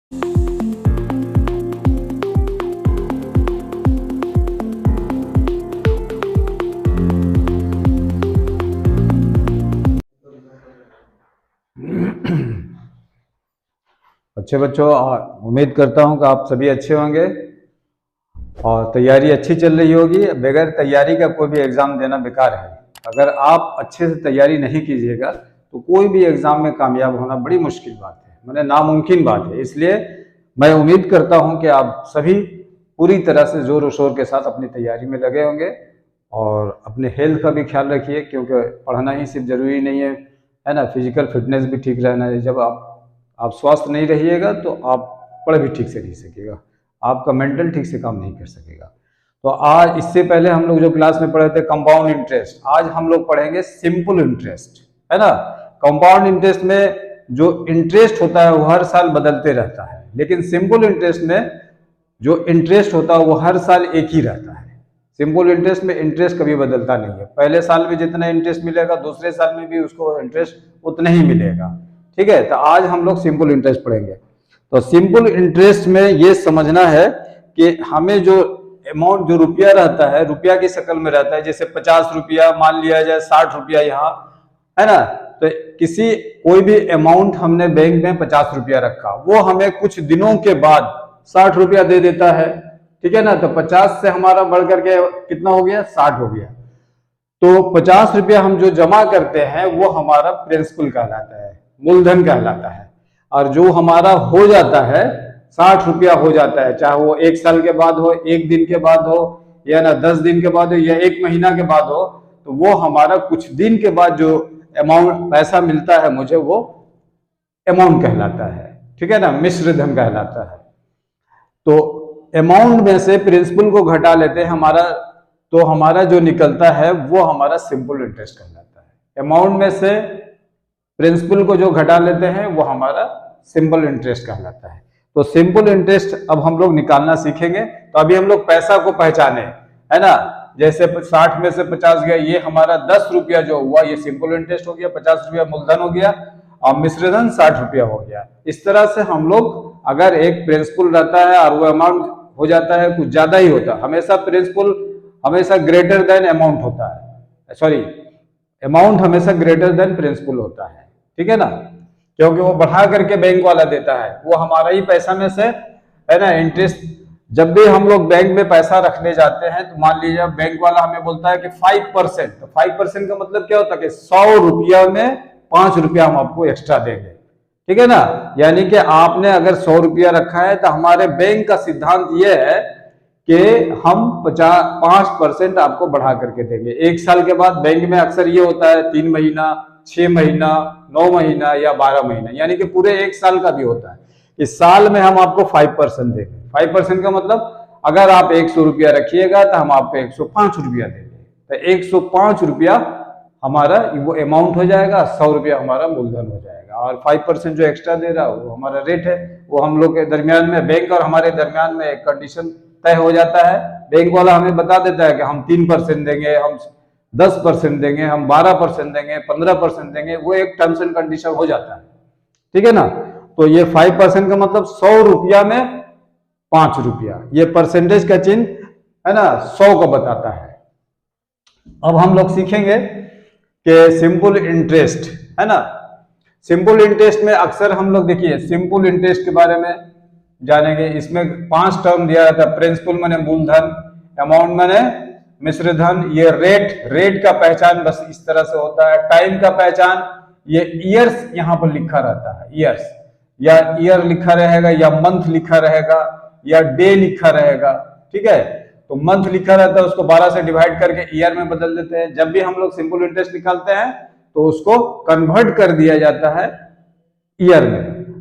अच्छे बच्चों, उम्मीद करता हूं कि आप सभी अच्छे होंगे और तैयारी अच्छी चल रही होगी। बगैर तैयारी का कोई भी एग्ज़ाम देना बेकार है। अगर आप अच्छे से तैयारी नहीं कीजिएगा तो कोई भी एग्ज़ाम में कामयाब होना बड़ी मुश्किल बात है, माने नामुमकिन बात है। इसलिए मैं उम्मीद करता हूं कि आप सभी पूरी तरह से ज़ोर शोर के साथ अपनी तैयारी में लगे होंगे और अपने हेल्थ का भी ख्याल रखिए, क्योंकि पढ़ना ही सिर्फ ज़रूरी नहीं है ना, फिजिकल फिटनेस भी ठीक रहना है। जब आप स्वस्थ नहीं रहिएगा तो आप पढ़ भी ठीक से नहीं सकेगा, आपका मेंटल ठीक से काम नहीं कर सकेगा। तो आज इससे पहले हम लोग जो क्लास में पढ़े थे कंपाउंड इंटरेस्ट, आज हम लोग पढ़ेंगे सिंपल इंटरेस्ट, है ना। कंपाउंड इंटरेस्ट में जो इंटरेस्ट होता है वो हर साल बदलते रहता है, लेकिन सिंपल इंटरेस्ट में जो इंटरेस्ट होता है वो हर साल एक ही रहता है। सिंपल इंटरेस्ट में इंटरेस्ट कभी बदलता नहीं है। पहले साल में जितना इंटरेस्ट मिलेगा दूसरे साल में भी उसको इंटरेस्ट उतना ही मिलेगा, ठीक है। तो आज हम लोग सिंपल इंटरेस्ट पढ़ेंगे। तो सिंपल इंटरेस्ट में ये समझना है कि हमें जो अमाउंट, जो रुपया रहता है, रुपया की शक्ल में रहता है, जैसे 50 रुपया मान लिया जाए, 60 रुपया यहाँ, है ना। तो कोई भी अमाउंट हमने बैंक में 50 रुपया रखा, वो हमें कुछ दिनों के बाद 60 रुपया दे देता है, ठीक है ना। तो 50 से हमारा बढ़ करके कितना हो गया, 60 हो गया। तो 50 रुपया हम जो जमा करते हैं वो हमारा प्रिंसिपल कहलाता है, मूलधन कहलाता है। और जो हमारा हो जाता है 60 रुपया हो जाता है, चाहे वो 1 साल के बाद हो, 1 दिन के बाद हो, या ना 10 दिन के बाद हो, या 1 महीना के बाद हो, तो वो हमारा कुछ दिन के बाद जो अमाउंट पैसा मिलता है मुझे, वो अमाउंट कहलाता है, ठीक है ना, मिश्र धन कहलाता है। तो अमाउंट में से प्रिंसिपल को घटा लेते हैं तो हमारा जो निकलता है वो हमारा सिंपल इंटरेस्ट कहलाता है। अमाउंट में से प्रिंसिपल को जो घटा लेते हैं वो हमारा सिंपल इंटरेस्ट कहलाता है। तो सिंपल इंटरेस्ट अब हम लोग निकालना सीखेंगे। तो अभी हम लोग पैसा को पहचाने, है ना। जैसे 60 में से 50 गया, ये हमारा 10 रुपया जो हुआ ये सिंपल इंटरेस्ट हो गया, 50 रुपया मूलधन हो गया और मिश्रधन 60 रुपया हो गया। इस तरह से हम लोग, अगर एक प्रिंसिपल रहता है और वो अमाउंट हो जाता है कुछ ज्यादा ही होता है, हमेशा प्रिंसिपल हमेशा ग्रेटर देन अमाउंट होता है, सॉरी, अमाउंट हमेशा ग्रेटर देन प्रिंसिपल होता है, ठीक है ना, क्योंकि वो बढ़ा करके बैंक वाला देता है, वो हमारा ही पैसा में से, है ना। इंटरेस्ट जब भी हम लोग बैंक में पैसा रखने जाते हैं तो मान लीजिए बैंक वाला हमें बोलता है कि 5%, तो 5% का मतलब क्या होता है कि 100 रुपया में 5 रुपया हम आपको एक्स्ट्रा देंगे, ठीक है ना। यानी कि आपने अगर 100 रुपया रखा है तो हमारे बैंक का सिद्धांत यह है कि हम 5% आपको बढ़ा करके देंगे। 1 साल के बाद बैंक में अक्सर ये होता है 3 महीना, 6 महीना, 9 महीना या 12 महीना, यानी कि पूरे 1 साल का भी होता है। इस साल में हम आपको 5% देंगे। 5% का मतलब अगर आप 100 रुपया रखिएगा तो हम आपको 105 रुपया देंगे। तो 105 रुपया हमारा वो अमाउंट हो जाएगा, 100 रुपया हमारा मूलधन हो जाएगा, और 5% जो एक्स्ट्रा दे रहा है वो हमारा रेट है। वो हम लोग के दरमियान में, बैंक और हमारे दरमियान में एक कंडीशन तय हो जाता है। बैंक वाला हमें बता देता है कि हम 3% देंगे, हम 10% देंगे, हम 12% देंगे, 15% देंगे, वो एक टर्म्स एंड कंडीशन हो जाता है, ठीक है ना। तो ये 5% का मतलब 100 रुपया में 5 रुपया, ये परसेंटेज का चिन्ह, है ना, 100 को बताता है। अब हम लोग सीखेंगे कि सिंपल इंटरेस्ट, है ना। सिंपल इंटरेस्ट में अक्सर हम लोग, देखिए, सिंपल इंटरेस्ट के बारे में जानेंगे। इसमें 5 टर्म दिया जाता है। प्रिंसिपल माने मूलधन, अमाउंट माने मिश्रधन, ये रेट का पहचान बस इस तरह से होता है। टाइम का पहचान, ये ईयर्स यहाँ पर लिखा रहता है, ईयर्स, या ईयर लिखा रहेगा, या मंथ लिखा रहेगा, या डे लिखा रहेगा, ठीक है। तो मंथ लिखा रहता है, उसको 12 से डिवाइड करके ईयर में बदल देते हैं। जब भी हम लोग सिंपल इंटरेस्ट निकालते हैं तो उसको कन्वर्ट कर दिया जाता है ईयर में,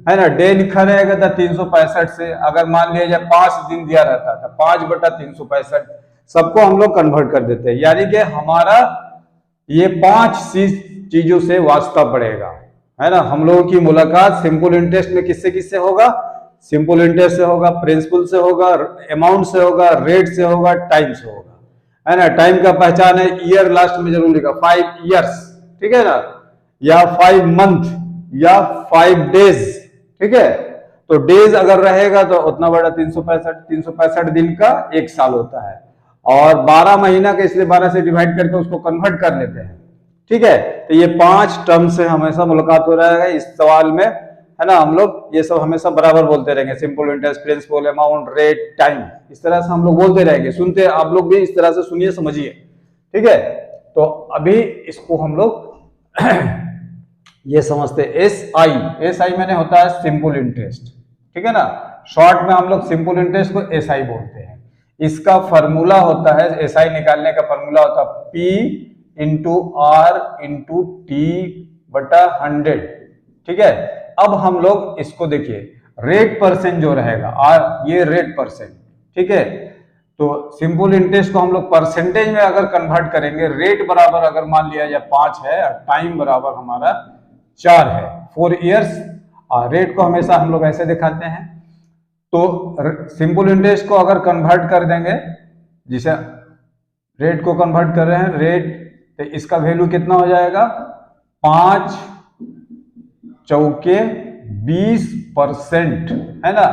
है ना। डे लिखा रहेगा था 365 से, अगर मान लिया जाए 5 दिन दिया रहता था, 5/365, सबको हम लोग कन्वर्ट कर देते हैं। यानी कि हमारा ये 5 चीजों से वास्ता पड़ेगा, है ना। हम लोगों की मुलाकात सिंपल इंटरेस्ट में किससे किससे होगा, सिंपल इंटरेस्ट से होगा, प्रिंसिपल से होगा, अमाउंट से होगा, रेट से होगा, टाइम से होगा, है ना। टाइम का पहचान है, ईयर लास्ट में जरूर लिखा, 5 ईयर्स, ठीक है ना, या 5 मंथ, या 5 डेज, ठीक है। तो डेज अगर रहेगा तो उतना बड़ा 365 दिन का एक साल होता है, और 12 महीना का इसलिए 12 से डिवाइड करके उसको कन्वर्ट कर लेते हैं। ठीक है, तो ये 5 टर्म से हमेशा मुलाकात हो रहा है इस सवाल में, है ना। हम लोग ये सब हमेशा बराबर बोलते रहेंगे, simple interest, principal, amount, rate, time, इस तरह से हम लोग बोलते रहेंगे। सुनते आप लोग भी इस तरह से सुनिए, समझिए। ठीक है, तो अभी इसको हम लोग ये समझते हैं। एसआई मैंने होता है सिंपल इंटरेस्ट, ठीक है ना। शॉर्ट में हम लोग सिंपल इंटरेस्ट को एसआई बोलते हैं। इसका फॉर्मूला होता है, एसआई निकालने का फॉर्मूला होता है P into R into T बटा 100। ठीक है, अब हम लोग इसको देखिए, रेट परसेंट जो रहेगा, ये रेट परसेंट, ठीक है। तो सिंपल इंटरेस्ट को हम लोग परसेंटेज में अगर कन्वर्ट करेंगे, रेट बराबर अगर मान लिया जाए 5 है और टाइम बराबर हमारा 4 है, 4 इयर्स। रेट को हमेशा हम लोग ऐसे दिखाते हैं। तो सिंपल इंटरेस्ट को अगर कन्वर्ट कर देंगे, जिसे रेट को कन्वर्ट कर रहे हैं, रेट, तो इसका वैल्यू कितना हो जाएगा, 5 चौके 20%, है ना।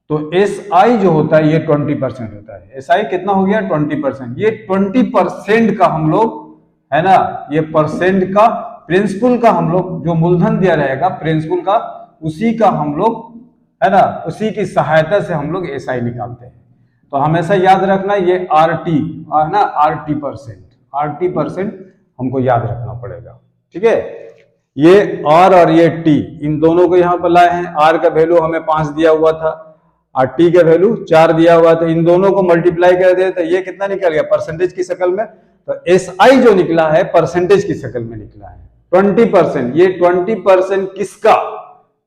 तो एसआई जो होता है ये 20% होता है। एसआई कितना हो गया, 20%। ये 20% का हम लोग, है ना, ये परसेंट का, प्रिंसिपल का हम लोग जो मूलधन दिया रहेगा प्रिंसिपल का, उसी का हम लोग, है ना, उसी की सहायता से हम लोग एसआई निकालते हैं। तो हमेशा याद रखना ये आरटी, है ना, आरटी परसेंट हमको याद रखना पड़ेगा। ठीक है, ये आर और ये टी, इन दोनों को यहां पर लाए हैं। आर का वैल्यू हमें 5 दिया हुआ था और टी का वैल्यू 4 दिया हुआ था। इन दोनों को मल्टीप्लाई कर दे तो ये कितना निकल गया, परसेंटेज की शक्ल में। तो एसआई जो निकला है परसेंटेज की शक्ल में निकला है 20%। ये 20% किसका,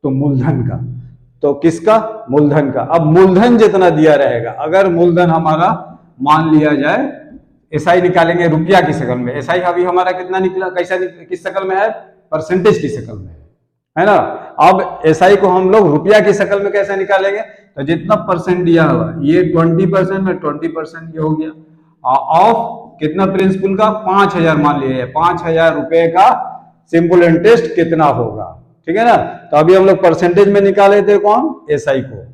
तो मूलधन का। तो किसका, मूलधन का। अब मूलधन जितना दिया रहेगा, अगर मूलधन हमारा मान लिया जाए, एसआई निकालेंगे रुपया की शक्ल में। एसआई अभी हमारा कितना निकला, कैसा, किस शक्ल में है, परसेंटेज की शक्ल में है ना। अब एसआई को हम लोग रुपया की शक्ल में कैसे निकालेंगे, तो जितना परसेंट दिया हुआ, ये 20% में 20% ये हो गया। ऑफ कितना, प्रिंसिपल का 5000 मान लिया, 5000 रुपए का सिंपल इंटरेस्ट कितना होगा। ठीक है ना। तो अभी हम लोग परसेंटेज में निकाले थे कौन, एसआई को।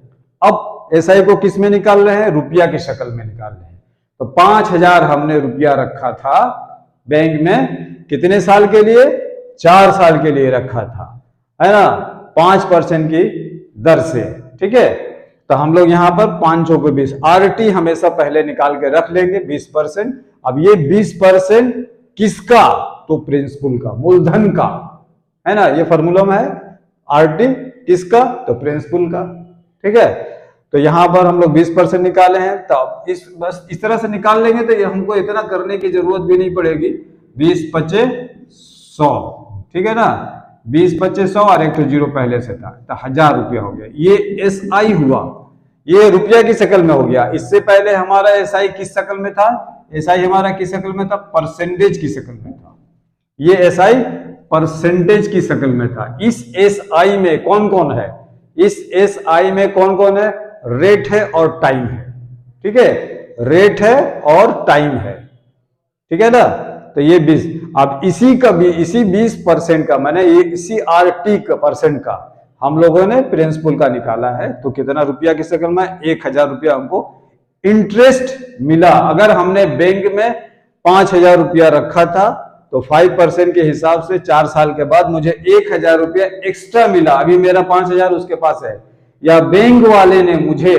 अब एसआई को किस में निकाल रहे हैं, रुपया की शक्ल में निकाल रहे हैं। तो 5000 हमने रुपया रखा था बैंक में, कितने साल के लिए, 4 साल के लिए रखा था, है ना, 5% की दर से। ठीक है, तो हम लोग यहां पर 5 चौके 20, आरटी हमेशा पहले निकाल के रख लेंगे 20%। अब ये 20% किसका, तो प्रिंसिपल का, मूलधन का, है ना। ये फॉर्मूला में है, आरटी किसका, तो प्रिंसिपल का। ठीक है, तो यहां पर हम लोग 20% निकाले हैं। तो बस इस तरह से निकाल लेंगे तो ये हमको इतना करने की जरूरत भी नहीं पड़ेगी। 20 पचे 100, ठीक है ना, 20 पचे 100 और एक तो जीरो पहले से था, तो 1000 रुपया हो गया। ये एसआई हुआ, ये रुपया की शक्ल में हो गया। इससे पहले हमारा एसआई किस शक्ल में था, एसआई हमारा किस शक्ल में था, परसेंटेज की शक्ल में था। ये एसआई परसेंटेज की शक्ल में था। इस एसआई में कौन कौन है, इस एसआई में कौन कौन है, रेट है और टाइम है। ठीक है, रेट है और टाइम है। ठीक है ना। तो ये 20, अब इसी का भी, इसी 20% का, मैंने ये इसी आरटी का परसेंट का हम लोगों ने प्रिंसिपल का निकाला है। तो कितना रुपया की शक्ल में, 1000 रुपया हमको इंटरेस्ट मिला। अगर हमने बैंक में 5000 रुपया रखा था तो 5% के हिसाब से 4 साल के बाद मुझे 1000 रुपया एक्स्ट्रा मिला। अभी मेरा 5000 उसके पास है, या बैंक वाले ने मुझे,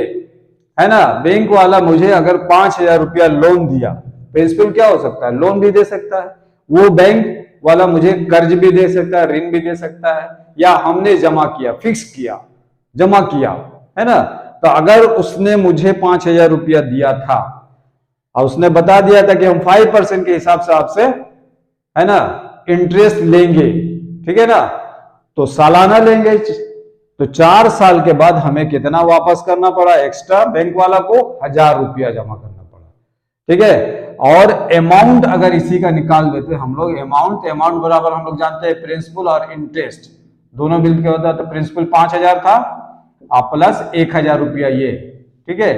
है ना, बैंक वाला मुझे अगर 5000 रुपया लोन दिया, प्रिंसिपल क्या हो सकता है, लोन भी दे सकता है। वो बैंक वाला मुझे कर्ज भी दे सकता है, ऋण भी दे सकता है, या हमने जमा किया, फिक्स किया, जमा किया, है ना। तो अगर उसने मुझे 5000 रुपया दिया था और उसने बता दिया था कि हम 5% के हिसाब से आपसे, है ना, इंटरेस्ट लेंगे, ठीक है ना, तो सालाना लेंगे, तो 4 साल के बाद हमें कितना वापस करना पड़ा एक्स्ट्रा, बैंक वाला को 1000 रुपया जमा करना पड़ा। ठीक है, और अमाउंट अगर इसी का निकाल देते हम लोग, अमाउंट बराबर हम लोग जानते हैं प्रिंसिपल और इंटरेस्ट दोनों मिलकर होता है। तो प्रिंसिपल 5000 था और प्लस 1000 रुपया ये, ठीक है,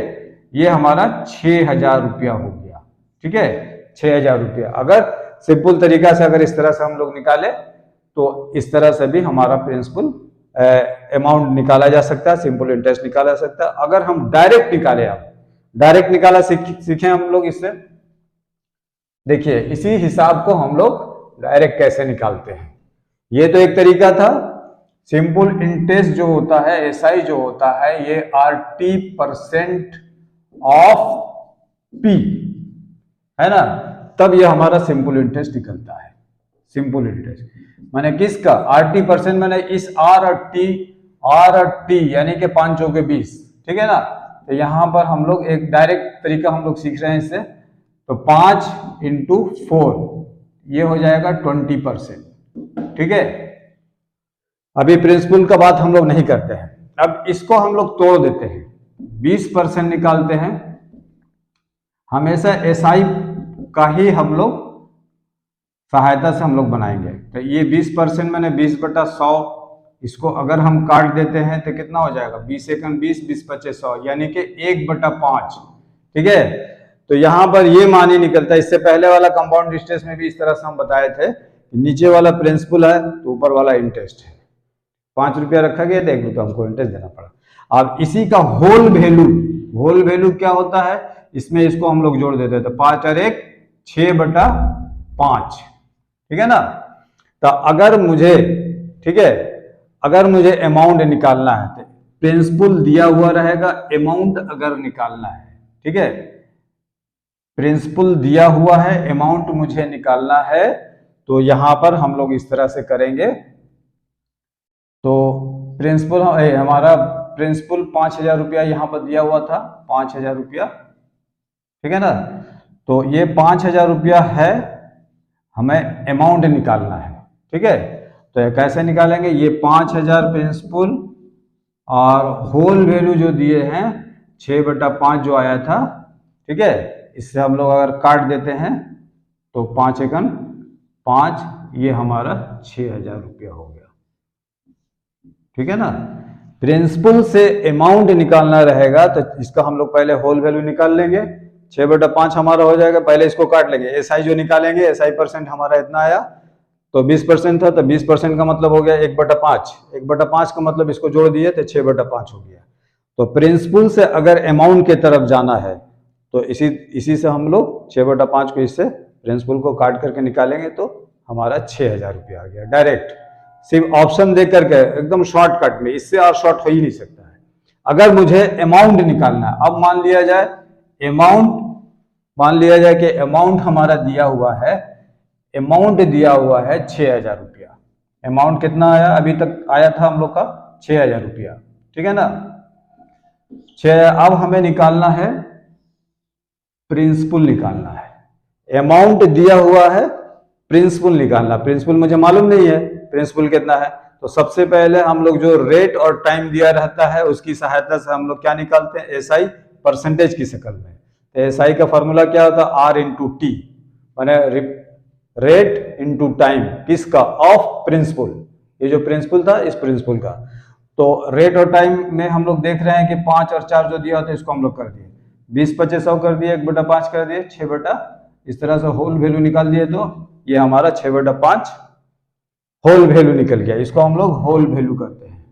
ये हमारा 6000 रुपया हो गया। ठीक है, 6000 रुपया। अगर सिंपल तरीका से अगर इस तरह से हम लोग निकाले तो इस तरह से भी हमारा प्रिंसिपल अमाउंट निकाला जा सकता है, सिंपल इंटरेस्ट निकाला जा सकता है। अगर हम डायरेक्ट निकाले, आप डायरेक्ट निकाला सीखे हम लोग इससे, देखिए इसी हिसाब को हम लोग डायरेक्ट कैसे निकालते हैं। ये तो एक तरीका था। सिंपल इंटरेस्ट जो होता है, एसआई जो होता है, ये RT% ऑफ P है ना, तब ये हमारा सिंपल इंटरेस्ट निकलता है। सिंपल इंटरेस्ट माने किसका, RT% माने इस R और T यानी कि 5 चौके 20, ठीक है ना। तो यहां पर हम लोग एक डायरेक्ट तरीका हम लोग सीख रहे हैं इससे। तो 5 × 4 ये हो जाएगा 20%, ठीक है। अभी प्रिंसिपल का बात हम लोग नहीं करते हैं, अब इसको हम लोग तोड़ देते हैं, 20% निकालते हैं। हमेशा एसआई का ही हम लोग सहायता से हम लोग बनाएंगे। तो ये 20% मैंने 20/100, इसको अगर हम काट देते हैं तो कितना हो जाएगा, 20 एकम 20, 20×5 100, यानी कि 1/5, ठीक है। तो यहां पर ये मान ही निकलता है। इससे पहले वाला कंपाउंड इंटरेस्ट में भी इस तरह से हम बताए थे, नीचे वाला प्रिंसिपल है तो ऊपर वाला इंटरेस्ट है। 5 रुपया रखा गया तो 1 रुपया हमको इंटरेस्ट देना पड़ा। अब इसी का होल वैल्यू क्या होता है, इसमें इसको हम लोग जोड़ देते हैं, तो 5 और 1 6/5, ठीक है ना। तो अगर मुझे, ठीक है, अगर मुझे अमाउंट निकालना है तो प्रिंसिपल दिया हुआ रहेगा, अमाउंट अगर निकालना है, ठीक है, प्रिंसिपल दिया हुआ है, अमाउंट मुझे निकालना है, तो यहां पर हम लोग इस तरह से करेंगे। तो प्रिंसिपल हमारा प्रिंसिपल 5,000 रुपया यहां पर दिया हुआ था, 5,000 रुपया, ठीक है ना। तो ये 5,000 रुपया है, हमें अमाउंट निकालना है, ठीक है। तो कैसे निकालेंगे, ये 5,000 प्रिंसिपल और होल वैल्यू जो दिए हैं 6/5 जो आया था, ठीक है, इससे हम लोग अगर काट देते हैं तो 5 एकम 5, ये हमारा 6,000 रुपया हो गया, ठीक है ना। प्रिंसिपल से अमाउंट निकालना रहेगा तो इसका हम लोग पहले होल वैल्यू निकाल लेंगे, 6/5 हमारा हो जाएगा। पहले इसको काट लेंगे, एसआई जो निकालेंगे, एसआई % हमारा इतना आया, तो 20% था, तो 20% का मतलब हो गया 1/5, 1/5 का मतलब इसको जोड़ दिए तो 6/5 हो गया। तो प्रिंसिपल से अगर अमाउंट के तरफ जाना है तो इसी से हम लोग 6/5 को इससे प्रिंसिपल को काट करके निकालेंगे तो हमारा 6,000 रुपया आ गया डायरेक्ट, सिर्फ ऑप्शन देख करके एकदम शॉर्टकट में, इससे और शॉर्ट हो ही नहीं सकता है। अगर मुझे अमाउंट निकालना है, अब मान लिया जाए कि अमाउंट हमारा दिया हुआ है, अमाउंट दिया हुआ है 6,000 रुपया। अमाउंट कितना आया, अभी तक आया था हम लोग का 6,000 रुपया, ठीक है ना। 6, अब हमें निकालना है प्रिंसिपल निकालना है। अमाउंट दिया हुआ है, प्रिंसिपल निकालना, प्रिंसिपल मुझे मालूम नहीं है प्रिंसिपल कितना है। तो सबसे पहले हम लोग जो रेट और टाइम दिया रहता है उसकी सहायता से हम लोग क्या निकालते हैं, एसआई % की शक्ल में। तो एसआई का फॉर्मूला क्या होता है, R × T, माने रेट इंटू टाइम, किसका, ऑफ प्रिंसिपल, ये जो प्रिंसिपल था इस प्रिंसिपल का। तो रेट और टाइम में हम लोग देख रहे हैं कि 5 और 4 जो दिया होता है इसको हम लोग कर दिए, 20/5 100 कर दिए, 1/5 कर दिए, 6 इस तरह से होल वैल्यू निकाल दिए, तो ये हमारा 6/5 होल वैल्यू निकल गया। इसको हम लोग होल वैल्यू करते हैं,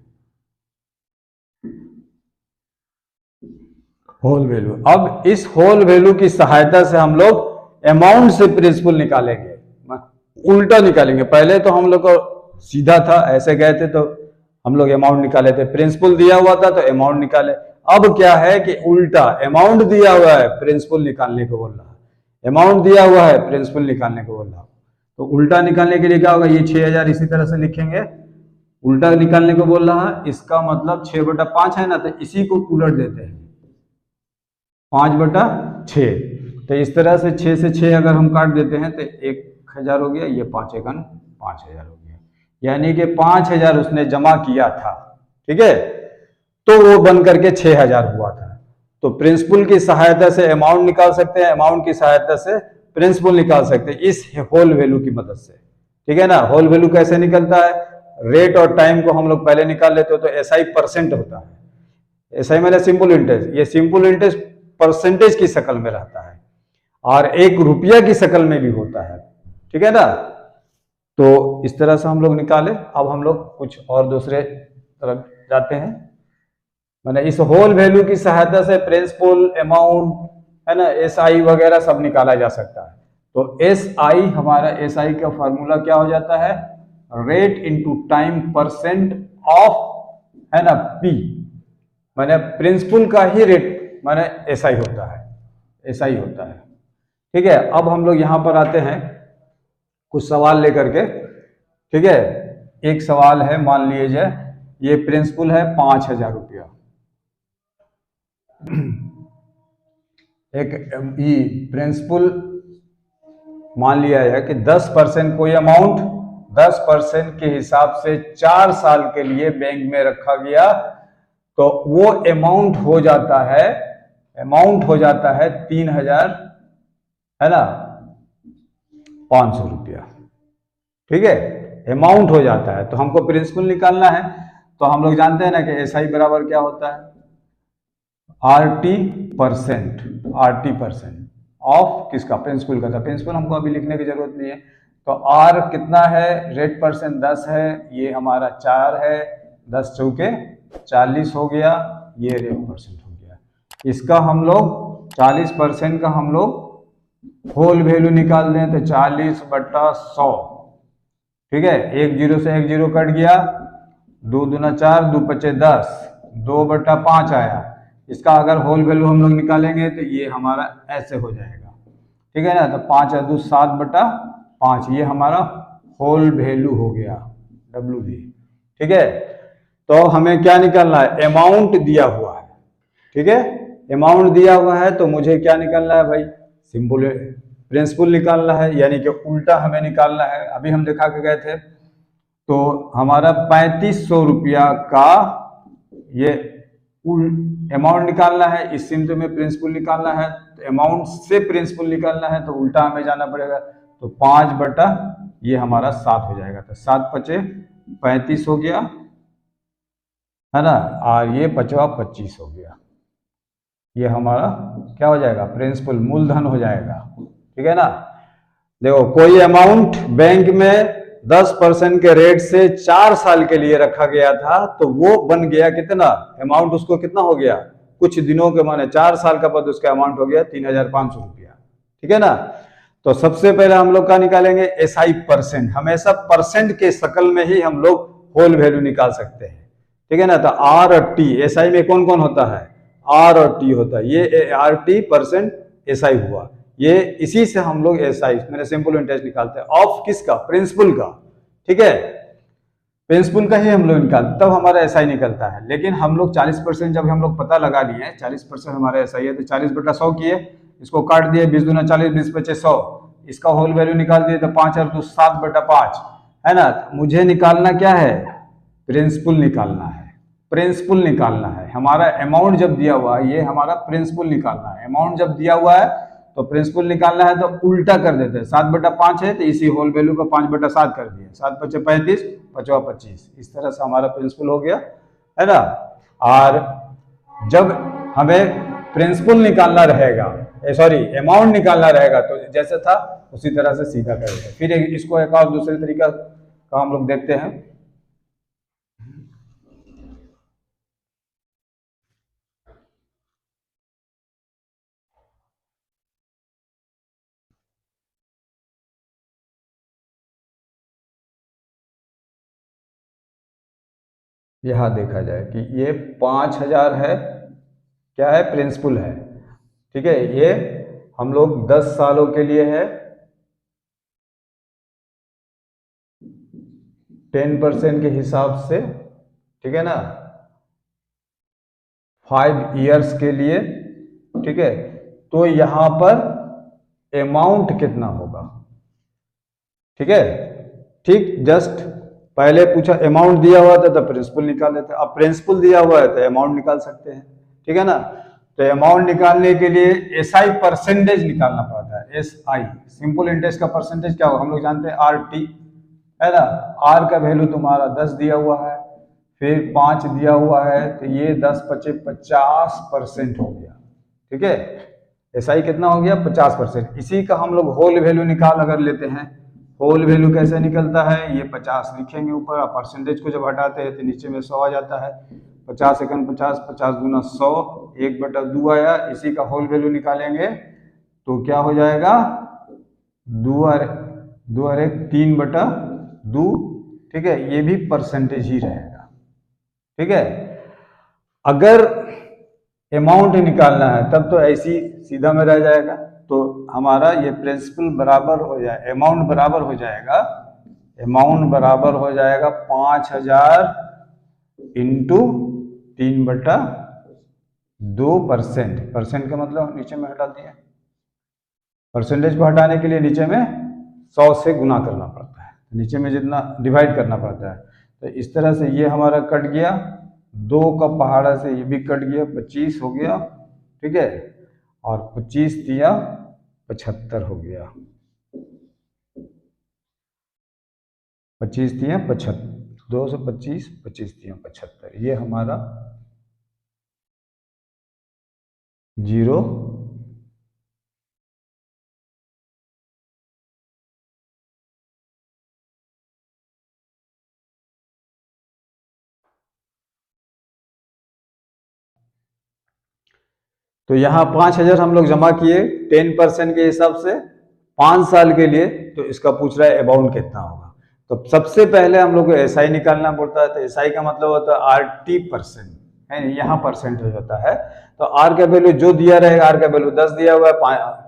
होल वैल्यू। अब इस होल वैल्यू की सहायता से हम लोग अमाउंट से प्रिंसिपल निकालेंगे, उल्टा निकालेंगे। पहले तो हम लोग को सीधा था, ऐसे गए थे तो हम लोग अमाउंट निकाले थे, प्रिंसिपल दिया हुआ था तो अमाउंट निकाले। अब क्या है कि उल्टा, अमाउंट दिया हुआ है, प्रिंसिपल निकालने को बोल रहा है, अमाउंट दिया हुआ है, प्रिंसिपल निकालने को बोल रहा है। तो उल्टा निकालने के लिए क्या होगा, ये 6,000 इसी तरह से लिखेंगे, उल्टा निकालने को बोल रहा है, इसका मतलब 6/5 है ना, तो इसी को उलट देते हैं, 5/6। तो इस तरह से 6 से 6 अगर हम काट देते हैं तो 1,000 हो गया, ये 5 एकम 5,000 हो गया, यानी कि 5,000 उसने जमा किया था, ठीक है, तो वो बन करके 6,000 हुआ था। तो प्रिंसिपल की सहायता से अमाउंट निकाल सकते हैं, अमाउंट की सहायता से प्रिंसिपल निकाल सकते हैं इस होल वैल्यू की मदद से, ठीक है ना। होल वैल्यू कैसे निकलता है, रेट और टाइम को हम लोग पहले निकाल लेते हो, तो एसआई % होता है, एसआई मैंने सिंपल इंटरेस्ट, ये सिंपल इंटरेस्ट % की शक्ल में रहता है और 1 रुपया की शक्ल में भी होता है, ठीक है ना। तो इस तरह से हम लोग निकाले। अब हम लोग कुछ और दूसरे तरफ जाते हैं। मैंने इस होल वैल्यू की सहायता से प्रिंसिपल, अमाउंट, है ना, SI वगैरह सब निकाला जा सकता है। तो SI, हमारा SI का फॉर्मूला क्या हो जाता है, rate into time percent of, है ना, P, मैंने प्रिंसिपल का ही रेट मैंने SI होता है, SI होता है। ठीक है, अब हम लोग यहां पर आते हैं कुछ सवाल लेकर के। ठीक है, एक सवाल है, मान लीजिए ये प्रिंसिपल है 5,000 रुपया, एक प्रिंसिपल मान लिया है कि 10% कोई अमाउंट 10% के हिसाब से 4 साल के लिए बैंक में रखा गया, तो वो अमाउंट हो जाता है 3,000, है ना, 500 रुपया। ठीक है, अमाउंट हो जाता है। तो हमको प्रिंसिपल निकालना है, तो हम लोग जानते हैं ना कि SI बराबर क्या होता है, RT परसेंट ऑफ किसका, प्रिंसिपल का। था प्रिंसिपल हमको अभी लिखने की जरूरत नहीं है। तो R कितना है, रेट परसेंट 10 है, ये हमारा 4 है, 10 चौके 40 हो गया, ये रेट परसेंट हो गया। इसका हम लोग 40% का हम लोग होल वैल्यू निकाल दें तो 40/100। ठीक है, एक जीरो से एक जीरो कट गया, 2 दूना 4, 2 पचे 10, 2/5 आया। इसका अगर होल वैल्यू हम लोग निकालेंगे तो ये हमारा ऐसे हो जाएगा। ठीक है ना, तो 5 और 2 7/5, ये हमारा होल वैल्यू हो गया, WV। ठीक है, तो हमें क्या निकालना है, अमाउंट दिया हुआ है। ठीक है, अमाउंट दिया हुआ है तो मुझे क्या निकालना है भाई, सिंपल प्रिंसिपल निकालना है, यानी कि उल्टा हमें निकालना है। अभी हम दिखा के गए थे, तो हमारा 3500 रुपया का ये अमाउंट निकालना है, इस सिमटे में प्रिंसिपल निकालना है, तो अमाउंट से प्रिंसिपल निकालना है, तो उल्टा हमें जाना पड़ेगा। तो 5 ये हमारा 7 हो जाएगा, तो 7 पचे 35 हो गया, है ना, और ये 5 25 हो गया। ये हमारा क्या हो जाएगा, प्रिंसिपल, मूलधन हो जाएगा। ठीक है ना, देखो कोई अमाउंट बैंक में 10% के रेट से 4 साल के लिए रखा गया था, तो वो बन गया कितना अमाउंट, उसको कितना हो गया, कुछ दिनों के माने 4 साल का बाद उसका अमाउंट हो गया 3,500 रुपया। ठीक है ना, तो सबसे पहले हम लोग क्या निकालेंगे, SI परसेंट। हमेशा परसेंट के शक्ल में ही हम लोग होल वैल्यू निकाल सकते हैं। ठीक है ना, तो R और T, SI में कौन कौन होता है, R और T होता है, ये RT परसेंट SI हुआ, ये इसी से हम लोग SI मैंने सिंपल इंटरेस्ट निकालते हैं, ऑफ किसका, प्रिंसिपल का। ठीक है, प्रिंसिपल का ही हम लोग निकालते, तब हमारा SI निकलता है। लेकिन हम लोग 40% जब हम लोग पता लगा लिए 40% हमारा SI है, तो 40/100 किए, इसको काट दिए, 20 दूना 40, 20 पचे 100, इसका होल वैल्यू निकाल दिए, तो 5 और 2 7/5, है ना। मुझे निकालना क्या है, प्रिंसिपल निकालना है, प्रिंसिपल निकालना है। हमारा अमाउंट जब दिया हुआ है, ये हमारा प्रिंसिपल निकालना है। अमाउंट जब दिया हुआ है तो प्रिंसिपल निकालना है, तो उल्टा कर देते हैं, 7/5 है तो इसी होल वैल्यू को 5/7 कर दिए, 7 पचे 35, 5 25, इस तरह से हमारा प्रिंसिपल हो गया, है ना। और जब हमें प्रिंसिपल निकालना रहेगा, सॉरी अमाउंट निकालना रहेगा, तो जैसे था उसी तरह से सीधा करेंगे। फिर इसको एक और दूसरे तरीका का हम लोग देखते हैं। यहाँ देखा जाए कि ये 5,000 है, क्या है, प्रिंसिपल है। ठीक है, ये हम लोग 10 सालों के लिए है, 10% के हिसाब से। ठीक है ना, 5 इयर्स के लिए। ठीक है, तो यहां पर अमाउंट कितना होगा। ठीक है, ठीक, जस्ट पहले पूछा अमाउंट दिया हुआ था तो प्रिंसिपल निकाल लेते हैं, अब प्रिंसिपल दिया हुआ है तो अमाउंट निकाल सकते हैं। ठीक है ना, तो अमाउंट निकालने के लिए SI परसेंटेज निकालना पड़ता है। SI सिंपल इंटरेस्ट का परसेंटेज क्या होगा, हम लोग जानते हैं RT, है ना। R का वैल्यू तुम्हारा 10 दिया हुआ है, फिर 5 दिया हुआ है, तो ये 10 पचे 50% हो गया। ठीक है, SI कितना हो गया, 50%। इसी का हम लोग होल वैल्यू निकाल अगर लेते हैं, होल वैल्यू कैसे निकलता है, ये 50 लिखेंगे ऊपर, और परसेंटेज को जब हटाते हैं तो नीचे में 100 आ जाता है। 50 एकम 50, 50 दूना 100, 1/2 आया। इसी का होल वैल्यू निकालेंगे तो क्या हो जाएगा, 2 और 1 3/2। ठीक है, ये भी परसेंटेज ही रहेगा। ठीक है, अगर अमाउंट निकालना है तब तो ऐसी सीधा में रह जाएगा, तो हमारा ये प्रिंसिपल बराबर हो जाए, अमाउंट बराबर हो जाएगा, अमाउंट बराबर हो जाएगा 5000 इंटू 3/2%। परसेंट का मतलब नीचे में हटा दिया, परसेंटेज को हटाने के लिए नीचे में 100 से गुना करना पड़ता है, नीचे में जितना डिवाइड करना पड़ता है। तो इस तरह से ये हमारा कट गया, 2 का पहाड़ा से ये भी कट गया, 25 हो गया। ठीक है, और 25 दिया 75 हो गया, 25 दिया 75, 2 से 25, 25 दिया 75, ये हमारा 0। तो यहाँ 5000 हम लोग जमा किए 10% के हिसाब से 5 साल के लिए, तो इसका पूछ रहा है अमाउंट कितना होगा। तो सबसे पहले हम लोग को एसआई निकालना पड़ता है। तो एसआई का मतलब होता है RT%, है यहाँ परसेंटेज होता है। तो आर का वैल्यू जो दिया रहेगा, आर का वैल्यू 10 दिया हुआ है,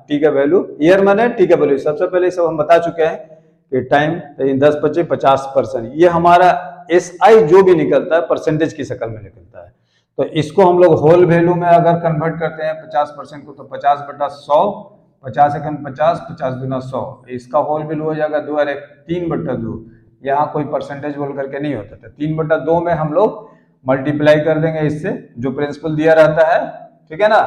टी का वैल्यू, ईयर मैंने टी का वैल्यू सबसे पहले सब हम बता चुके हैं कि टाइम 10 25 50%। ये हमारा एसआई जो भी निकलता है परसेंटेज की शक्ल में निकलता है। तो इसको हम लोग होल वैल्यू में अगर कन्वर्ट करते हैं 50% को, तो 50/100, 50 एकम 50, 50 दूना 100, इसका होल वैल्यू हो जाएगा 2 और 1 3/2। यहाँ कोई परसेंटेज बोल करके नहीं होता था, 3/2 में हम लोग मल्टीप्लाई कर देंगे इससे, जो प्रिंसिपल दिया रहता है। ठीक है ना,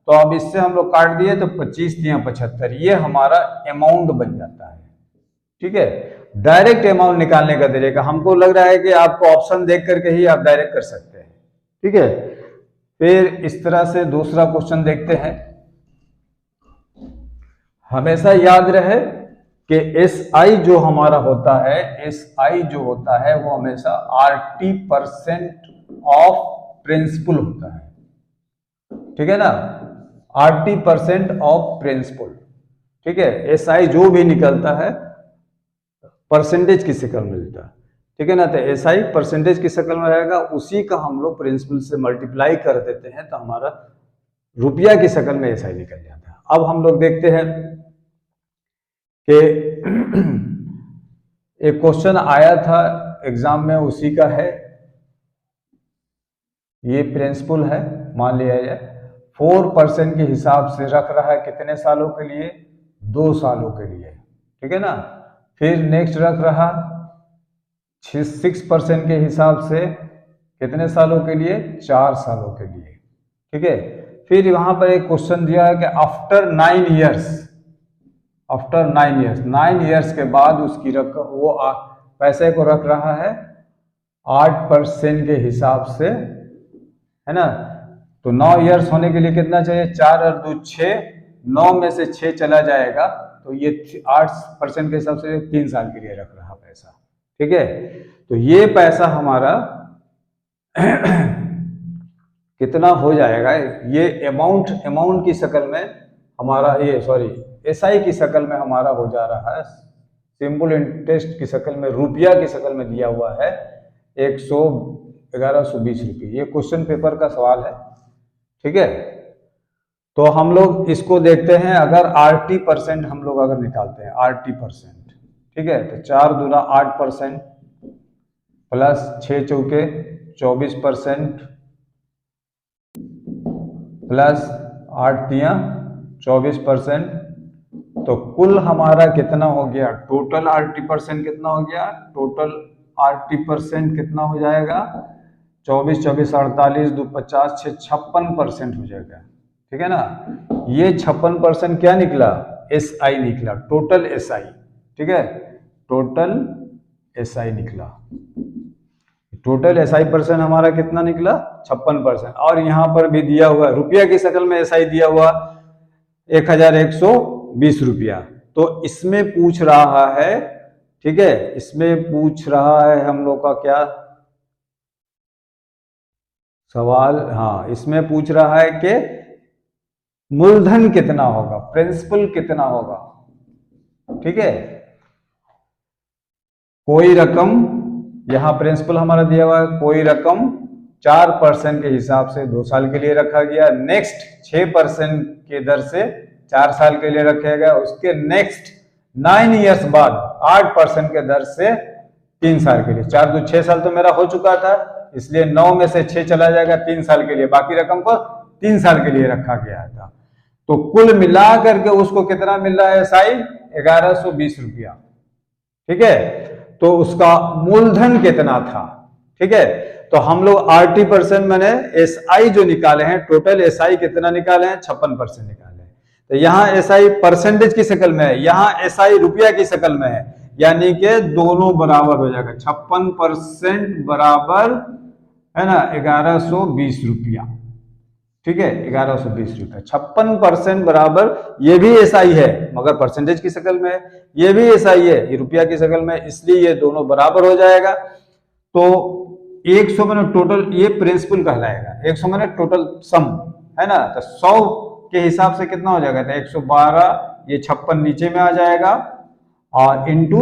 तो अब इससे हम लोग काट दिए तो 25 दिया 75, ये हमारा अमाउंट बन जाता है। ठीक है, डायरेक्ट अमाउंट निकालने का तरीका, हमको लग रहा है कि आपको ऑप्शन देख करके ही आप डायरेक्ट कर सकते हैं। ठीक है, फिर इस तरह से दूसरा क्वेश्चन देखते हैं। हमेशा याद रहे कि एसआई जो हमारा होता है, एसआई जो होता है वो हमेशा RT% ऑफ प्रिंसिपल होता है। ठीक है ना, RT% ऑफ प्रिंसिपल। ठीक है, एसआई जो भी निकलता है परसेंटेज की शक्ल में मिलता है। ठीक है ना, तो एसआई परसेंटेज की शक्ल में रहेगा, उसी का हम लोग प्रिंसिपल से मल्टीप्लाई कर देते हैं तो हमारा रुपया की शक्ल में एसआई निकल जाता है। अब हम लोग देखते हैं कि एक क्वेश्चन आया था एग्जाम में, उसी का है, ये प्रिंसिपल है, मान लिया जाए 4% के हिसाब से रख रहा है, कितने सालों के लिए, 2 सालों के लिए। ठीक है ना, फिर नेक्स्ट रख रहा 6% के हिसाब से कितने सालों के लिए, 4 सालों के लिए। ठीक है, फिर वहां पर एक क्वेश्चन दिया है कि after 9 years, after 9 years, 9 years के बाद उसकी रकम, वो पैसे को रख रहा है 8% के हिसाब से, है ना। तो 9 ईयर्स होने के लिए कितना चाहिए, 4 और 2 6, 9 में से 6 चला जाएगा, तो ये 8% के हिसाब से 3 साल के लिए रख रहा पैसा। ठीक है, तो ये पैसा हमारा कितना हो जाएगा, ये अमाउंट की शक्ल में हमारा, ये सॉरी एसआई की शक्ल में हमारा हो जा रहा है, सिंपल इंटरेस्ट की शक्ल में, रुपया की शक्ल में दिया हुआ है 1120 रुपये। ये क्वेश्चन पेपर का सवाल है। ठीक है, तो हम लोग इसको देखते हैं, अगर RT% हम लोग अगर निकालते हैं RT%, ठीक है, तो 4 दूना 8% प्लस 6 चौके 24% प्लस 8 दिया 24%, तो कुल हमारा कितना हो गया, टोटल RT% कितना हो गया, टोटल RT% कितना हो जाएगा, 24 24 48 2 50 6 56% हो जाएगा। ठीक है ना, ये 56% क्या निकला, एसआई निकला, टोटल एसआई। ठीक है, टोटल एसआई निकला, टोटल एसआई परसेंट हमारा कितना निकला, 56%। और यहां पर भी दिया हुआ रुपया की शक्ल में एसआई दिया हुआ 1120 रुपया। तो इसमें पूछ रहा है ठीक है, इसमें पूछ रहा है हम लोग का क्या सवाल, हाँ इसमें पूछ रहा है कि मूलधन कितना होगा, प्रिंसिपल कितना होगा। ठीक है, कोई रकम, यहां प्रिंसिपल हमारा दिया हुआ है, कोई रकम 4% के हिसाब से 2 साल के लिए रखा गया, नेक्स्ट 6% के दर से 4 साल के लिए रखा गया, उसके नेक्स्ट 9 ईयर्स बाद 8% के दर से 3 साल के लिए। 4 2 6 साल तो मेरा हो चुका था, इसलिए 9 में से 6 चला जाएगा 3 साल के लिए, बाकी रकम को 3 साल के लिए रखा गया था। तो कुल मिला करके उसको कितना मिल रहा है एसआई, 1120 रुपया। ठीक है, तो उसका मूलधन कितना था। ठीक है, तो हम लोग 80% मैंने एसआई जो निकाले हैं, टोटल एसआई कितना निकाले हैं, 56% निकाले हैं। तो यहाँ एसआई परसेंटेज की शक्ल में है, यहाँ एसआई रुपया की शक्ल में है, यानी कि दोनों बराबर हो जाएगा। 56% बराबर है ना 1120 रुपया। ठीक है, 1120 रुपया, 56% बराबर, ये भी एसआई है मगर परसेंटेज की शक्ल में है, ये भी एसआई है, ये रुपया की शक्ल में, इसलिए ये दोनों बराबर हो जाएगा। तो 100 मैंने टोटल, ये प्रिंसिपल कहलाएगा, 100 मैंने टोटल सम है ना, तो 100 के हिसाब से कितना हो जाएगा, तो 112, ये 56 नीचे में आ जाएगा और इंटू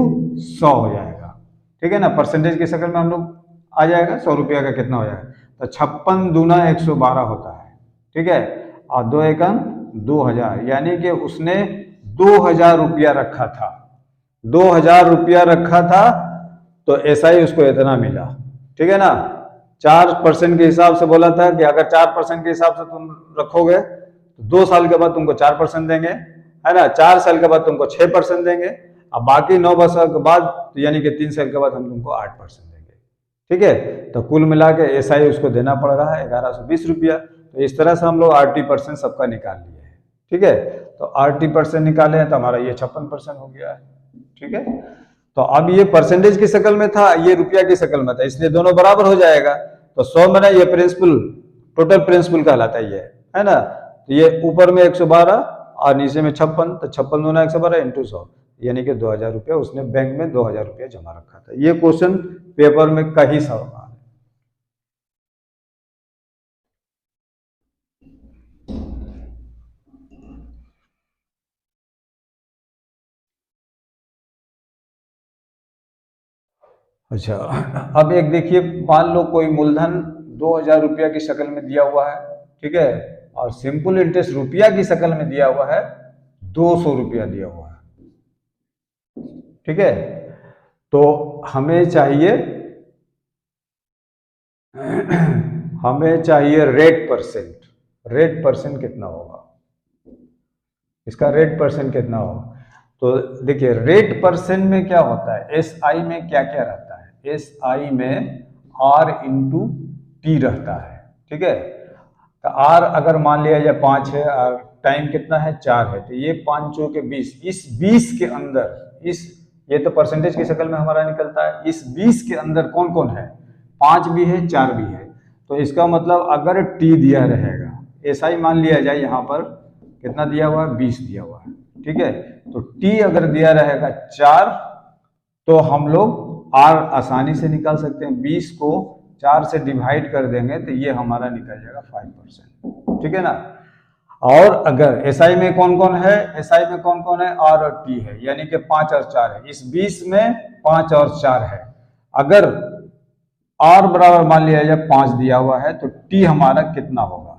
100 हो जाएगा। ठीक है ना, परसेंटेज की शक्ल में हम लोग आ जाएगा, 100 रुपया का कितना हो जाएगा, तो 56 दूना 112 होता है। ठीक है, और 2 एकम 2000, यानी कि उसने 2000 रुपया रखा था, 2000 रुपया रखा था, तो एसआई उसको इतना मिला। ठीक है ना, 4% के हिसाब से बोला था कि अगर 4% के हिसाब से तुम रखोगे तो 2 साल के बाद तुमको 4% देंगे, है ना, 4 साल के बाद तुमको 6% देंगे, अब बाकी 9 साल के बाद तो यानी कि 3 साल के बाद हम तुमको 8% देंगे। ठीक है, तो कुल मिला के एसआई उसको देना पड़ रहा है 1120 रुपया। तो इस तरह से हम लोग 80% सबका निकाल लिए हैं। ठीक है, तो 80% निकाले हैं तो हमारा ये 56% हो गया है। ठीक है, तो अब ये परसेंटेज की शक्ल में था, ये रुपया की शक्ल में था, इसलिए दोनों बराबर हो जाएगा। तो 100 में ना ये प्रिंसिपल, टोटल प्रिंसिपल कहलाता है ये, है ना, तो ये ऊपर में 112 और नीचे में 56, तो 56 दूना 112 इंटू 100, यानी कि 2000 रुपया उसने बैंक में 2000 रुपया जमा रखा था। ये क्वेश्चन पेपर में कहीं सवाल। अच्छा, अब एक देखिए, मान लो कोई मूलधन 2000 रुपया की शक्ल में दिया हुआ है। ठीक है, और सिंपल इंटरेस्ट रुपया की शक्ल में दिया हुआ है, 200 रुपया दिया हुआ है। ठीक है, तो हमें चाहिए रेट परसेंट कितना होगा, इसका रेट परसेंट कितना होगा। तो देखिए, रेट परसेंट में क्या होता है, एसआई में क्या क्या रहता है, एसआई में आर इंटू टी रहता है। ठीक है, तो आर अगर मान लिया जाए 5 है और टाइम कितना है 4 है, तो ये 5 के 20, इस 20 के अंदर, इस ये तो परसेंटेज की शक्ल में हमारा निकलता है, इस 20 के अंदर कौन कौन है, 5 भी है 4 भी है। तो इसका मतलब अगर टी दिया रहेगा, एसआई मान लिया जाए यहाँ पर कितना दिया हुआ है, 20 दिया हुआ है। ठीक है, तो टी अगर दिया रहेगा 4, तो हम लोग आर आसानी से निकाल सकते हैं, 20 को 4 से डिवाइड कर देंगे तो ये हमारा निकल जाएगा 5%। ठीक है ना, और अगर एसआई में कौन कौन है, एसआई में कौन कौन है, आर और टी है, यानी कि 5 और 4 है, इस 20 में 5 और 4 है। अगर आर बराबर मान लिया जाए 5 दिया हुआ है, तो टी हमारा कितना होगा।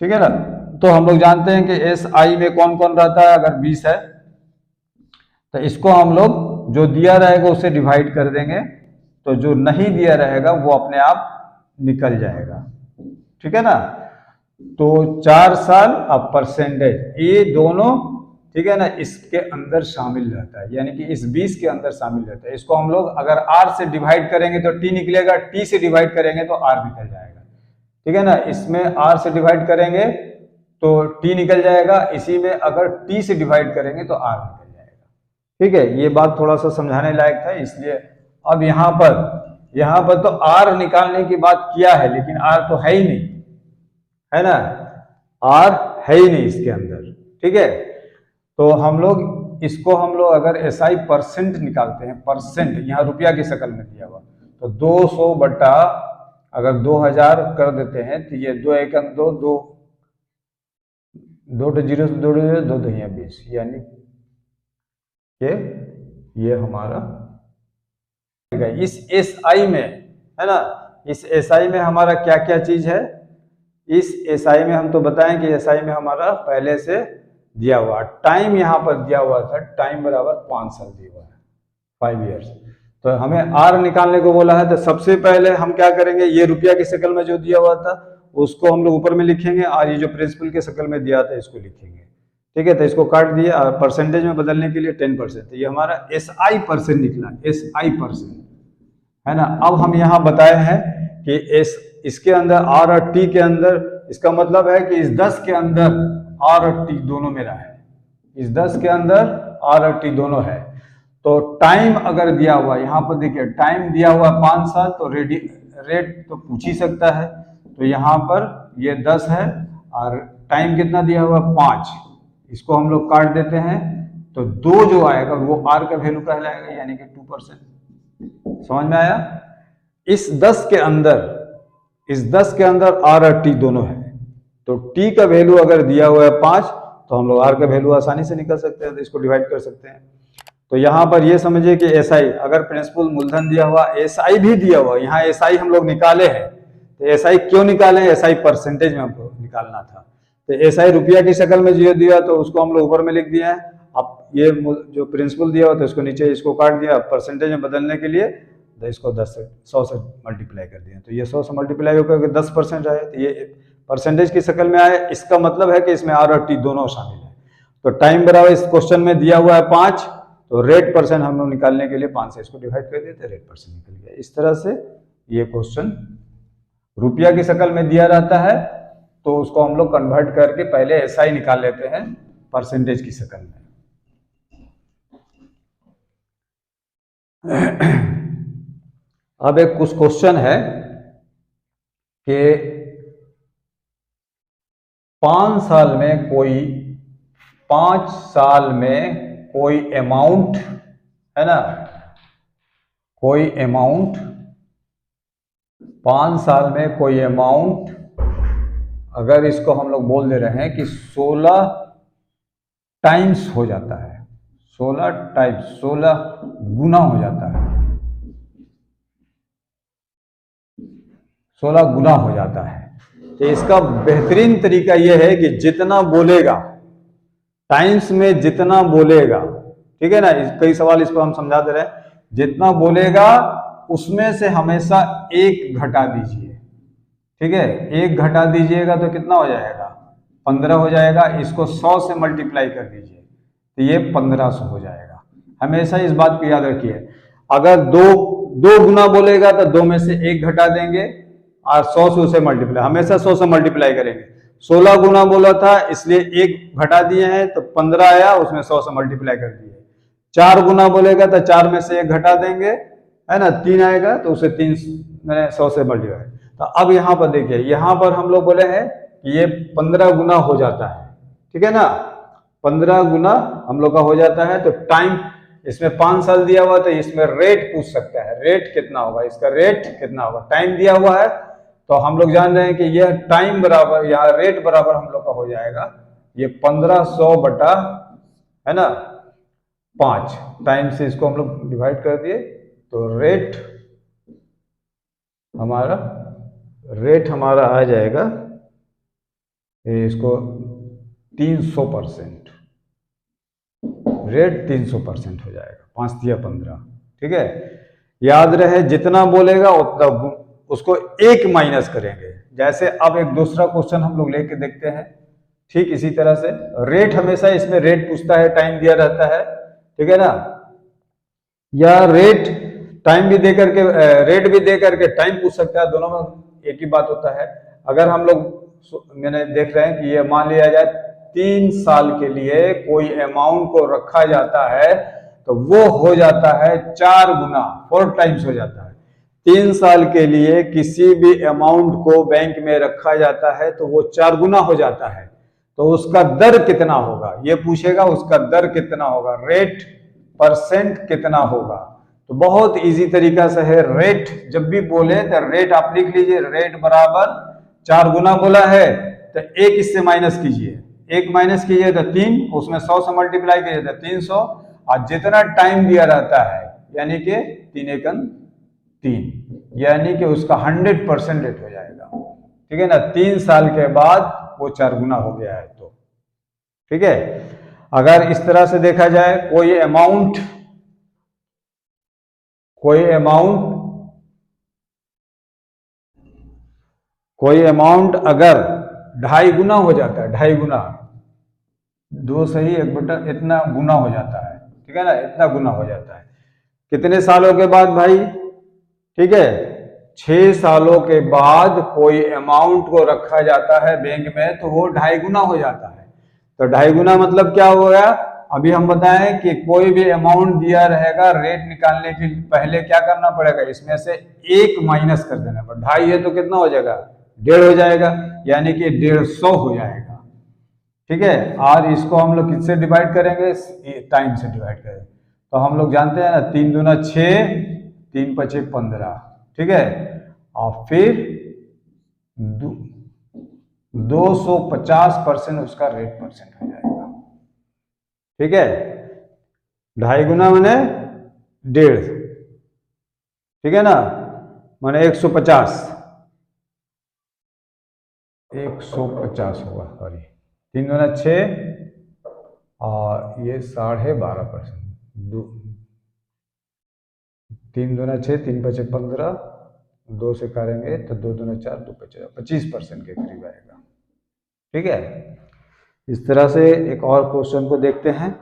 ठीक है ना, तो हम लोग जानते हैं कि एस आई में कौन कौन रहता है, अगर 20 है तो इसको हम लोग जो दिया रहेगा उससे डिवाइड कर देंगे, तो जो नहीं दिया रहेगा वो अपने आप निकल जाएगा। ठीक है ना, तो 4 साल अब परसेंटेज, ये दोनों ठीक है ना इसके अंदर शामिल रहता है, यानी कि इस 20 के अंदर शामिल रहता है। इसको हम लोग अगर आर से डिवाइड करेंगे तो टी निकलेगा, टी से डिवाइड करेंगे तो आर निकल जाएगा। ठीक है ना, इसमें आर से डिवाइड करेंगे तो टी निकल जाएगा, इसी में अगर टी से डिवाइड करेंगे तो आर निकल जाएगा। ठीक है, ये बात थोड़ा सा समझाने लायक था, इसलिए अब यहाँ पर तो आर निकालने की बात किया है, लेकिन आर तो है ही नहीं, है ना, आर है ही नहीं इसके अंदर। ठीक है, तो हम लोग इसको हम लोग अगर एसआई परसेंट निकालते हैं, परसेंट यहाँ रुपया की शक्ल में दिया हुआ, तो 200 बटा अगर 2000 कर देते हैं तो ये 2 1 2 2 2 जीरो से 2 2 2 20, यानी कि ये हमारा इस एसआई में है ना। इस एसआई में हमारा क्या क्या चीज है, इस एसआई में हम तो बताएं कि एसआई में हमारा पहले से दिया हुआ टाइम यहाँ पर दिया हुआ था, टाइम बराबर 5 साल दिया हुआ है, 5 इयर्स। तो हमें आर निकालने को बोला है, तो सबसे पहले हम क्या करेंगे, ये रुपया की शक्ल में जो दिया हुआ था उसको हम लोग ऊपर में लिखेंगे, और ये जो प्रिंसिपल की शक्ल में दिया था इसको लिखेंगे। ठीक है, तो इसको काट दिया, परसेंटेज में बदलने के लिए 10%, तो ये हमारा एसआई परसेंट निकला, एसआई परसेंट है ना। अब हम यहाँ बताए हैं कि इसके अंदर आर और टी के अंदर, इसका मतलब है कि इस 10 के अंदर आर और टी दोनों मेरा है, इस 10 के अंदर आर और टी दोनों है। तो टाइम अगर दिया हुआ, यहाँ पर देखिए टाइम दिया हुआ 5 साल, तो रेट तो पूछ ही सकता है, तो यहाँ पर ये 10 है और टाइम कितना दिया हुआ 5, इसको हम लोग काट देते हैं, तो 2 जो आएगा वो आर का वैल्यू कहलाएगा, यानी कि 2%। समझ में आया? इस 10 के अंदर आर और टी दोनों है, तो टी का वैल्यू अगर दिया हुआ है 5, तो हम लोग आर का वैल्यू आसानी से निकल सकते हैं, तो इसको डिवाइड कर सकते हैं। तो यहाँ पर ये समझिए कि एसआई, अगर प्रिंसिपल मूलधन दिया हुआ, एसआई भी दिया हुआ, यहाँ एसआई हम लोग निकाले हैं, तो एसआई क्यों निकाले, एसआई परसेंटेज में हमको निकालना था, तो एसआई रुपया की शक्ल में जो दिया तो उसको हम लोग ऊपर में लिख दिया है। अब ये जो प्रिंसिपल दिया हुआ तो इसको नीचे इसको काट दिया, परसेंटेज में बदलने के लिए तो इसको 100 से मल्टीप्लाई कर दिया, तो ये 100 से मल्टीप्लाई होकर 10% आए, तो ये परसेंटेज की शक्ल में आए। इसका मतलब है कि इसमें आर और टी दोनों शामिल है। तो टाइम बराबर इस क्वेश्चन में दिया हुआ है 5, तो रेट परसेंट हम लोग निकालने के लिए 5 से इसको डिवाइड कर देते, रेट परसेंट निकल गया। इस तरह से ये क्वेश्चन रुपया की शक्ल में दिया रहता है, तो उसको हम लोग कन्वर्ट करके पहले एसआई निकाल लेते हैं परसेंटेज की शक्ल में। अब एक कुछ क्वेश्चन है कि 5 साल में कोई अमाउंट है ना, कोई अमाउंट 5 साल में कोई अमाउंट, अगर इसको हम लोग बोल दे रहे हैं कि 16 टाइम्स हो जाता है, 16 टाइम्स, 16 गुना हो जाता है, 16 गुना हो जाता है। तो इसका बेहतरीन तरीका यह है कि जितना बोलेगा, टाइम्स में जितना बोलेगा, ठीक है ना, कई सवाल इस पर हम समझा दे रहे हैं, जितना बोलेगा उसमें से हमेशा 1 घटा दीजिए। ठीक है, 1 घटा दीजिएगा तो कितना हो जाएगा, 15 हो जाएगा। इसको 100 से मल्टीप्लाई कर दीजिए तो ये 1500 हो जाएगा। हमेशा इस बात को याद रखिए, अगर दो गुना बोलेगा तो 2 में से 1 घटा देंगे और 100 से उसे मल्टीप्लाई, हमेशा 100 से मल्टीप्लाई करेंगे। 16 गुना बोला था इसलिए 1 घटा दिए हैं तो 15 आया, उसमें 100 से मल्टीप्लाई कर दिए। 4 गुना बोलेगा तो 4 में से 1 घटा देंगे, है ना, 3 आएगा तो उसे 3 मैंने 100 से मल्टीप्लाई। तो अब यहाँ पर देखिए, यहाँ पर हम लोग बोले हैं कि ये 15 गुना हो जाता है, ठीक है ना, 15 गुना हम लोग का हो जाता है। तो टाइम, इसमें 5 साल दिया हुआ तो इसमें रेट पूछ सकता है, रेट कितना होगा, इसका रेट कितना होगा। टाइम दिया हुआ है तो हम लोग जान रहे हैं कि यह टाइम बराबर, यहाँ रेट बराबर हम लोग का हो जाएगा ये 1500 बटा, है ना, 5 टाइम से इसको हम लोग डिवाइड कर दिए, तो रेट हमारा आ जाएगा, इसको 300%, रेट 300% हो जाएगा, 5 दिया 15। ठीक है, याद रहे जितना बोलेगा उतना उसको 1 माइनस करेंगे। जैसे अब एक दूसरा क्वेश्चन हम लोग लेके देखते हैं, ठीक इसी तरह से रेट, हमेशा इसमें रेट पूछता है, टाइम दिया रहता है, ठीक है ना, या रेट टाइम भी दे करके, रेट भी दे करके टाइम पूछ सकता है, दोनों में एक ही बात होता है। अगर हम लोग मैंने देख रहे हैं कि ये मान लिया जाए 3 साल के लिए कोई अमाउंट को रखा जाता है तो वो हो जाता है 4 गुना, 4 टाइम्स हो जाता है। 3 साल के लिए किसी भी अमाउंट को बैंक में रखा जाता है तो वो 4 गुना हो जाता है। तो उसका दर कितना होगा, ये पूछेगा उसका दर कितना होगा, रेट परसेंट कितना होगा। तो बहुत इजी तरीका से है, रेट जब भी बोले तो रेट आप लिख लीजिए, रेट बराबर 4 गुना बोला है तो 1 इससे माइनस कीजिए, 1 माइनस कीजिए तो 3, उसमें 100 से मल्टीप्लाई कीजिए तो 300, और जितना टाइम दिया रहता है यानी कि 3 एकम 3, यानी कि उसका 100% रेट हो जाएगा। ठीक है ना, 3 साल के बाद वो 4 गुना हो गया है तो ठीक है। अगर इस तरह से देखा जाए, कोई अमाउंट अगर 2.5 गुना हो जाता है, 2.5 गुना, 2 सही 1 बटा इतना गुना हो जाता है, ठीक है ना, इतना गुना हो जाता है। कितने सालों के बाद भाई, ठीक है, 6 सालों के बाद कोई अमाउंट को रखा जाता है बैंक में तो वो 2.5 गुना हो जाता है। तो 2.5 गुना मतलब क्या हो गया, अभी हम बताएं कि कोई भी अमाउंट दिया रहेगा, रेट निकालने के पहले क्या करना पड़ेगा, इसमें से 1 माइनस कर देना पड़ेगा। 2.5 है तो कितना हो जाएगा, 1.5 हो जाएगा, यानी कि 150 हो जाएगा। ठीक है, और इसको हम लोग किससे डिवाइड करेंगे, टाइम से डिवाइड करेंगे। तो हम लोग जानते हैं ना, 3 दूना 6, 3 पचे 15, ठीक है, और फिर 250% उसका रेट परसेंट हो जाएगा। ठीक है, 2.5 गुना मैंने 1.5, ठीक है ना, मैंने 150 होगा, सॉरी, 3 दूना 6 और ये 12.5%, 3 दूना 6, 3 पचे 15, 2 से करेंगे तो 2 दूना 4, 2 पचे 25% के करीब आएगा। ठीक है, इस तरह से एक और क्वेश्चन को देखते हैं।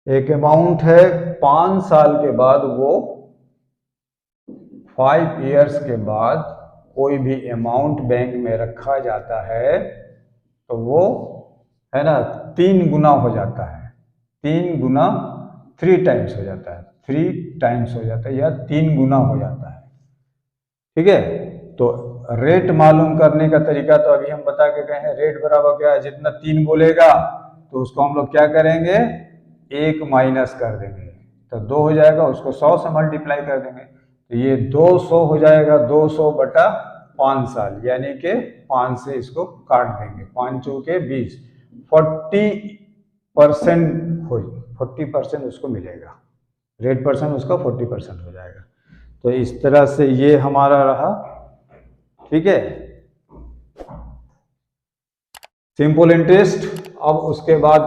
एक अमाउंट है, 5 साल के बाद वो 5 इयर्स के बाद कोई भी अमाउंट बैंक में रखा जाता है तो वो है ना 3 गुना हो जाता है, 3 गुना 3 टाइम्स हो जाता है, 3 टाइम्स हो जाता है या 3 गुना हो जाता है। ठीक है, तो रेट मालूम करने का तरीका तो अभी हम बता के गए हैं, रेट बराबर क्या है, जितना 3 बोलेगा तो उसको हम लोग क्या करेंगे, 1 माइनस कर देंगे तो 2 हो जाएगा, उसको 100 से मल्टीप्लाई कर देंगे तो ये 200 हो जाएगा, 200 बटा 5 साल, यानी कि 5 से इसको काट देंगे, 5 चौके 20, 40% उसको मिलेगा, रेट परसेंट उसका 40% हो जाएगा। तो इस तरह से ये हमारा रहा। ठीक है, सिंपल इंटरेस्ट। अब उसके बाद